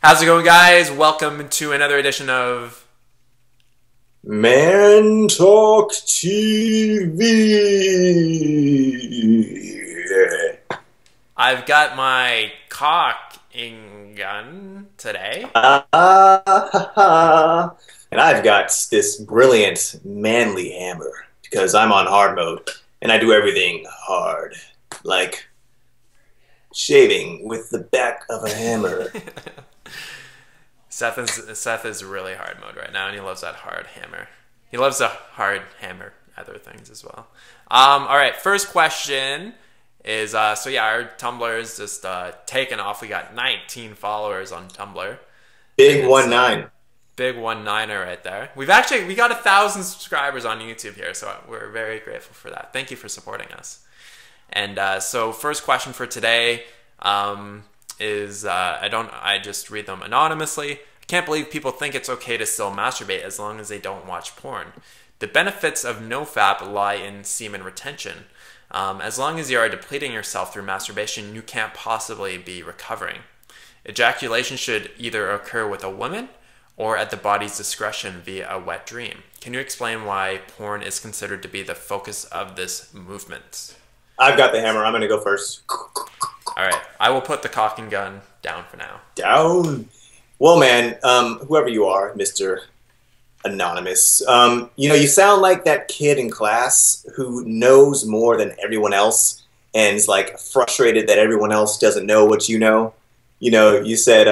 How's it going, guys? Welcome to another edition of Man Talk TV. I've got my cocking gun today. And I've got this brilliant manly hammer because I'm on hard mode and I do everything hard, like shaving with the back of a hammer. Seth is really hard mode right now, and he loves that hard hammer. He loves the hard hammer other things as well. All right, first question is so yeah, our Tumblr is just taken off. We got 19 followers on Tumblr. Big 1-9. Big 1-9er right there. We got 1,000 subscribers on YouTube here, so we're very grateful for that. Thank you for supporting us. And so first question for today is I just read them anonymously. I can't believe people think it's okay to still masturbate as long as they don't watch porn. The benefits of NoFAP lie in semen retention. As long as you are depleting yourself through masturbation, you can't possibly be recovering. Ejaculation should either occur with a woman or at the body's discretion via a wet dream. Can you explain why porn is considered to be the focus of this movement? I've got the hammer. I'm going to go first. All right, I will put the cocking gun down for now. Down. Well, man, whoever you are, Mr. Anonymous, you sound like that kid in class who knows more than everyone else and is like frustrated that everyone else doesn't know what you know. You said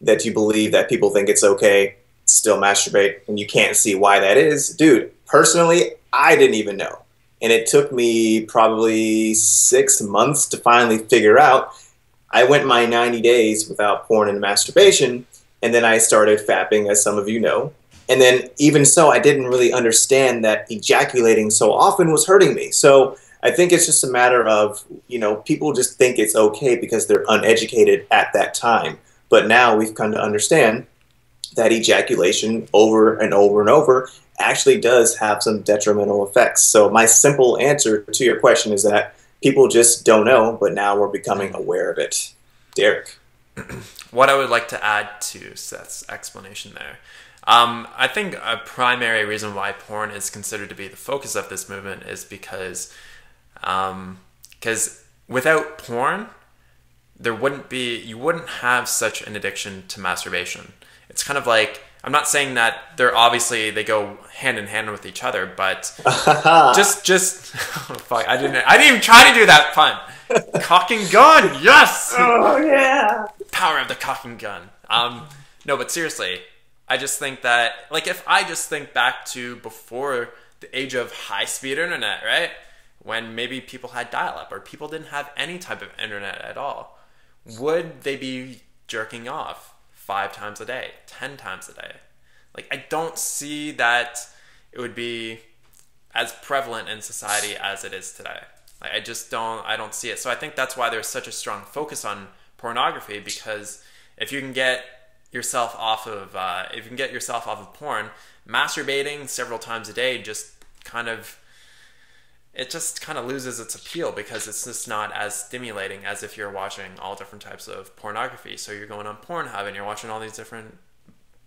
that you believe that people think it's okay to still masturbate and you can't see why that is. Dude, personally, I didn't even know. And it took me probably 6 months to finally figure out. I went my 90 days without porn and masturbation, and then I started fapping, as some of you know. And then even so, I didn't really understand that ejaculating so often was hurting me. So I think it's just a matter of, people just think it's okay because they're uneducated at that time. But now we've come to understand that ejaculation over and over and over actually does have some detrimental effects. So my simple answer to your question is that people just don't know, but now we're becoming aware of it. Derek. What I would like to add to Seth's explanation there, I think a primary reason why porn is considered to be the focus of this movement is because without porn, you wouldn't have such an addiction to masturbation. It's kind of like, I'm not saying that they go hand in hand with each other, but just oh, fuck, I didn't even try to do that pun. Cocking gun, yes. Oh yeah. Power of the cocking gun. No, but seriously, I just think that, like, if I just think back to before the age of high-speed internet, right? When maybe people had dial-up or people didn't have any type of internet at all, would they be jerking off 5 times a day, 10 times a day? Like, I don't see that it would be as prevalent in society as it is today. Like, I don't see it. So I think that's why there's such a strong focus on pornography, because if you can get yourself off of porn, masturbating several times a day just kind of loses its appeal, because it's just not as stimulating as if you're watching all different types of pornography. So you're going on Pornhub and you're watching all these different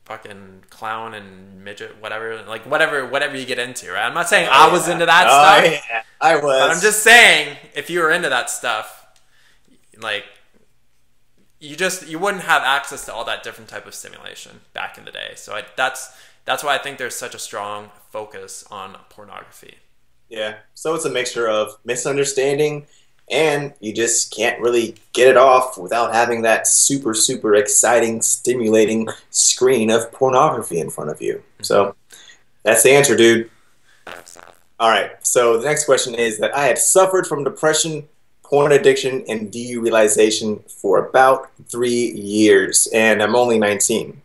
fucking clown and midget, whatever you get into, right? I'm not saying I was into that stuff. Yeah, I was. But I'm just saying, if you were into that stuff, like, you wouldn't have access to all that different type of stimulation back in the day. So that's why I think there's such a strong focus on pornography. Yeah, so it's a mixture of misunderstanding, and you just can't really get it off without having that super, super exciting, stimulating screen of pornography in front of you. So that's the answer, dude. All right, so the next question is that I had suffered from depression, porn addiction, and derealization for about 3 years, and I'm only 19.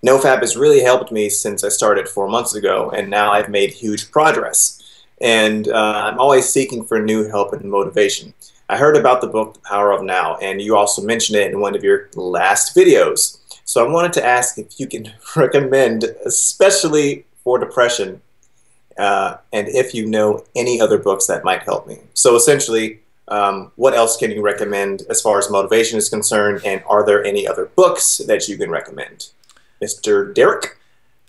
NoFap has really helped me since I started 4 months ago, and now I've made huge progress. And I'm always seeking for new help and motivation. I heard about the book, The Power of Now, and you also mentioned it in one of your last videos. So I wanted to ask if you can recommend, especially for depression, and if you know any other books that might help me. So essentially, What else can you recommend as far as motivation is concerned? And are there any other books that you can recommend? Mr. Derek?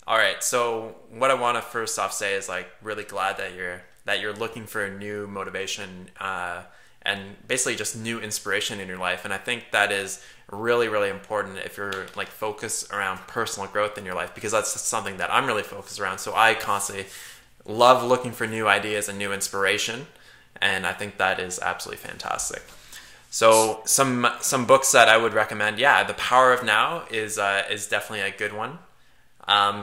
All right. So what I want to first off say is like really glad that you're looking for a new motivation and basically just new inspiration in your life. And I think that is really, really important if you're like focused around personal growth in your life, because that's something that I'm really focused around. So I constantly love looking for new ideas and new inspiration. And I think that is absolutely fantastic. So some books that I would recommend, yeah, The Power of Now is definitely a good one.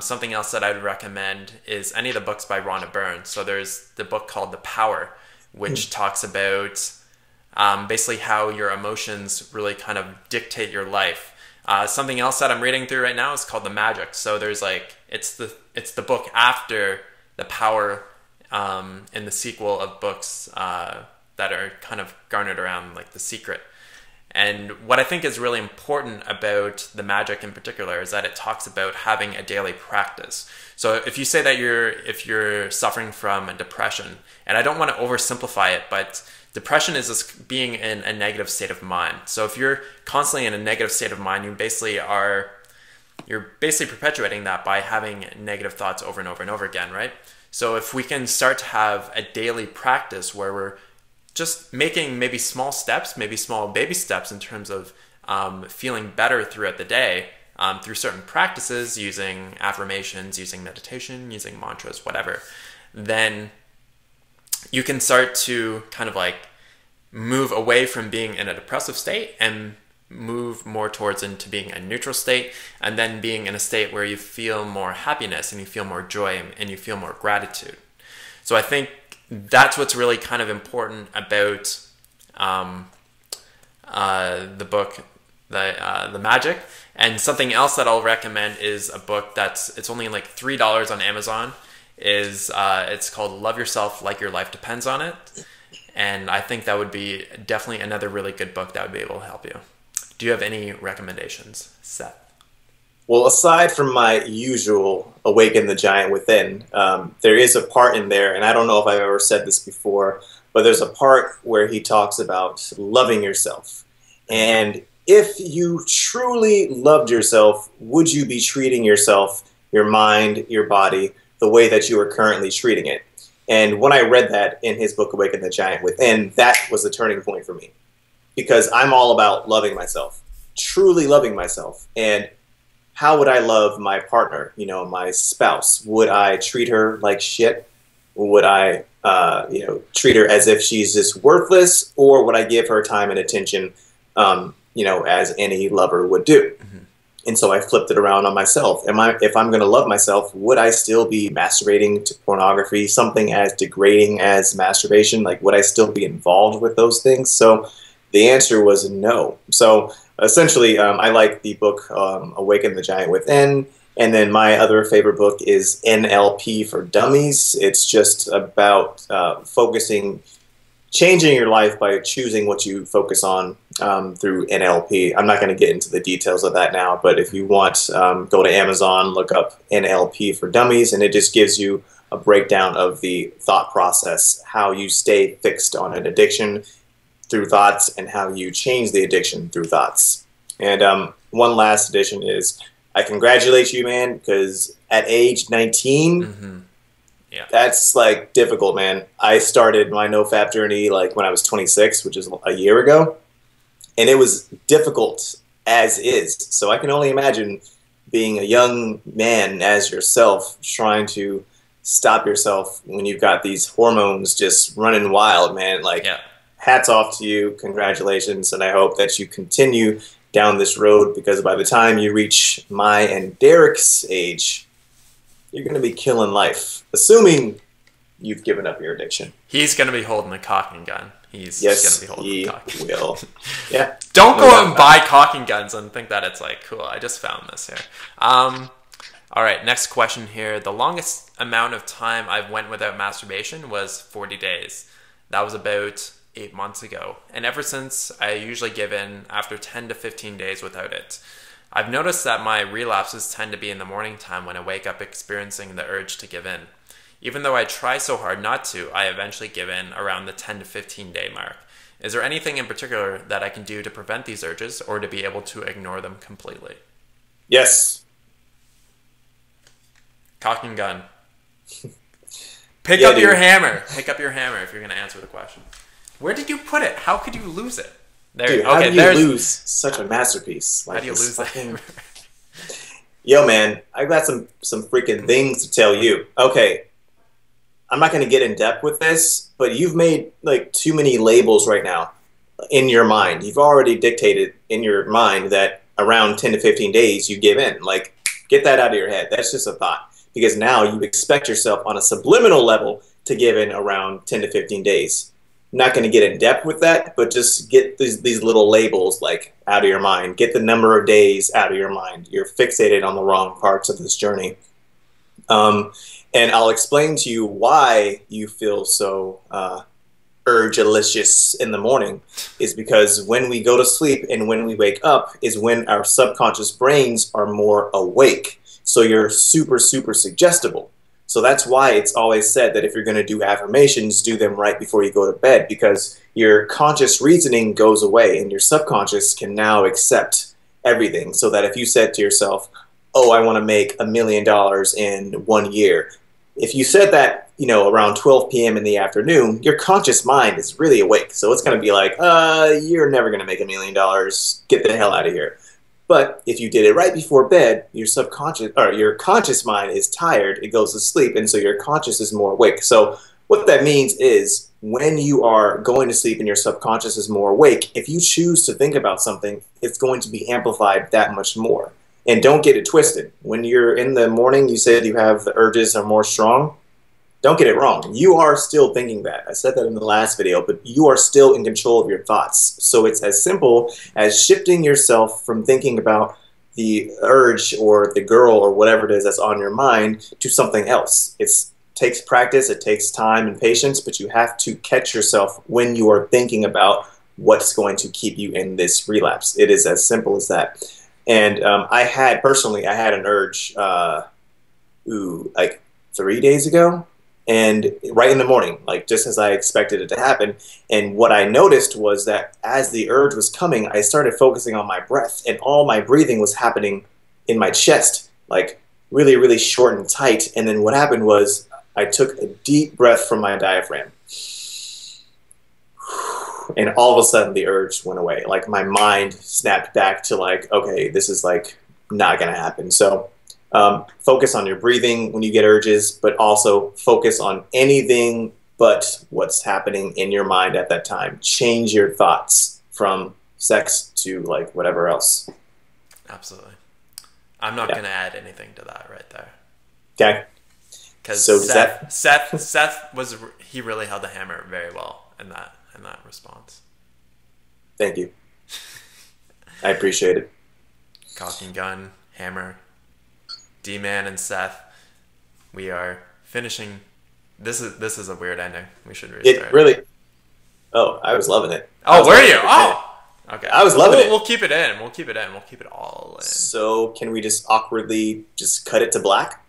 Something else that I would recommend is any of the books by Rhonda Byrne. So there's the book called The Power, which talks about basically how your emotions really kind of dictate your life. Something else that I'm reading through right now is called The Magic. So there's like it's the book after The Power in the sequel of books that are kind of garnered around like The Secret. And what I think is really important about The Magic in particular is that it talks about having a daily practice. So if you say that if you're suffering from a depression, and I don't want to oversimplify it, but depression is this being in a negative state of mind. So if you're constantly in a negative state of mind, you're basically perpetuating that by having negative thoughts over and over and over again, right? So if we can start to have a daily practice where we're just making maybe small steps, maybe small baby steps in terms of feeling better throughout the day through certain practices, using affirmations, using meditation, using mantras, whatever, then you can start to kind of like move away from being in a depressive state and move more towards into being a neutral state, and then being in a state where you feel more happiness and you feel more joy and you feel more gratitude. So I think that's what's really kind of important about the book, The Magic. And something else that I'll recommend is a book it's only like $3 on Amazon. It's called Love Yourself Like Your Life Depends on It. And I think that would be definitely another really good book that would be able to help you. Do you have any recommendations, Seth? Well, aside from my usual Awaken the Giant Within, there is a part in there, and I don't know if I've ever said this before, but there's a part where he talks about loving yourself. And if you truly loved yourself, would you be treating yourself, your mind, your body, the way that you are currently treating it? And when I read that in his book, Awaken the Giant Within, that was the turning point for me. Because I'm all about loving myself, truly loving myself. And how would I love my partner, my spouse? Would I treat her like shit? Would I, treat her as if she's just worthless? Or would I give her time and attention, as any lover would do? Mm-hmm. And so I flipped it around on myself. If I'm going to love myself, would I still be masturbating to pornography, something as degrading as masturbation? Like, would I still be involved with those things? So the answer was no. So essentially, I like the book Awaken the Giant Within. And then my other favorite book is NLP for Dummies. It's just about changing your life by choosing what you focus on through NLP. I'm not going to get into the details of that now, but if you want, go to Amazon, look up NLP for Dummies, and it just gives you a breakdown of the thought process, how you stay fixed on an addiction through thoughts, and how you change the addiction through thoughts. And one last addition is, I congratulate you, man, because at age 19, mm-hmm. Yeah, that's like difficult, man. I started my NoFAP journey like when I was 26, which is a year ago, and it was difficult as is. So I can only imagine being a young man as yourself, trying to stop yourself when you've got these hormones just running wild, man. Like, yeah. Hats off to you, congratulations, and I hope that you continue down this road, because by the time you reach my and Derek's age, you're going to be killing life, assuming you've given up your addiction. He's going to be holding a cocking gun. He's yes, going to be holding a cocking gun. Will. Yeah. Don't go out and buy cocking guns and think that it's like, cool, I just found this here. All right, next question here. The longest amount of time I've went without masturbation was 40 days. That was about 8 months ago. And ever since, I usually give in after 10 to 15 days without it. I've noticed that my relapses tend to be in the morning time when I wake up experiencing the urge to give in. Even though I try so hard not to, I eventually give in around the 10 to 15 day mark. Is there anything in particular that I can do to prevent these urges or to be able to ignore them completely? Yes. Cock and gun. Pick up your hammer. Pick up your hammer if you're going to answer the question. Where did you put it? How could you lose it? There. Dude, how do you lose such a masterpiece? Like, how do you lose that? Yo, man, I got some freaking things to tell you. Okay, I'm not going to get in depth with this, but you've made like too many labels right now in your mind. You've already dictated in your mind that around 10 to 15 days you give in. Like, get that out of your head. That's just a thought. Because now you expect yourself on a subliminal level to give in around 10 to 15 days. I'm not going to get in depth with that, but just get these little labels like out of your mind. Get the number of days out of your mind. You're fixated on the wrong parts of this journey. And I'll explain to you why you feel so urgelicious in the morning is because when we go to sleep and when we wake up is when our subconscious brains are more awake. So you're super, super suggestible. So that's why it's always said that if you're going to do affirmations, do them right before you go to bed, because your conscious reasoning goes away and your subconscious can now accept everything. So that if you said to yourself, oh, I want to make $1 million in 1 year. If you said that, you know, around 12 p.m. in the afternoon, your conscious mind is really awake. So it's going to be like, you're never going to make $1 million. Get the hell out of here. But if you did it right before bed, your subconscious or your conscious mind is tired, it goes to sleep, and so your conscious is more awake. So what that means is when you are going to sleep and your subconscious is more awake, if you choose to think about something, it's going to be amplified that much more. And don't get it twisted. When you're in the morning, you said you have the urges are more strong. Don't get it wrong. You are still thinking that. I said that in the last video, but you are still in control of your thoughts. So it's as simple as shifting yourself from thinking about the urge or the girl or whatever it is that's on your mind to something else. It takes practice, it takes time and patience, but you have to catch yourself when you are thinking about what's going to keep you in this relapse. It is as simple as that. And I had an urge like 3 days ago. And right in the morning, like just as I expected it to happen. And what I noticed was that as the urge was coming, I started focusing on my breath, and all my breathing was happening in my chest, like really, really short and tight. And then what happened was I took a deep breath from my diaphragm. And all of a sudden the urge went away. Like my mind snapped back to like, okay, this is like not going to happen. So focus on your breathing when you get urges, but also focus on anything but what's happening in your mind at that time. Change your thoughts from sex to like whatever else. Absolutely. I'm not going to add anything to that right there. Okay. Because so Seth he really held the hammer very well in that response. Thank you. I appreciate it. Cock and gun, hammer. D-Man and Seth, we are finishing. This is a weird ending. We should restart. It really. Oh, I was loving it. Oh, were you? Oh, okay. I was loving it. We'll keep it in. We'll keep it in. We'll keep it all in. So can we just awkwardly just cut it to black?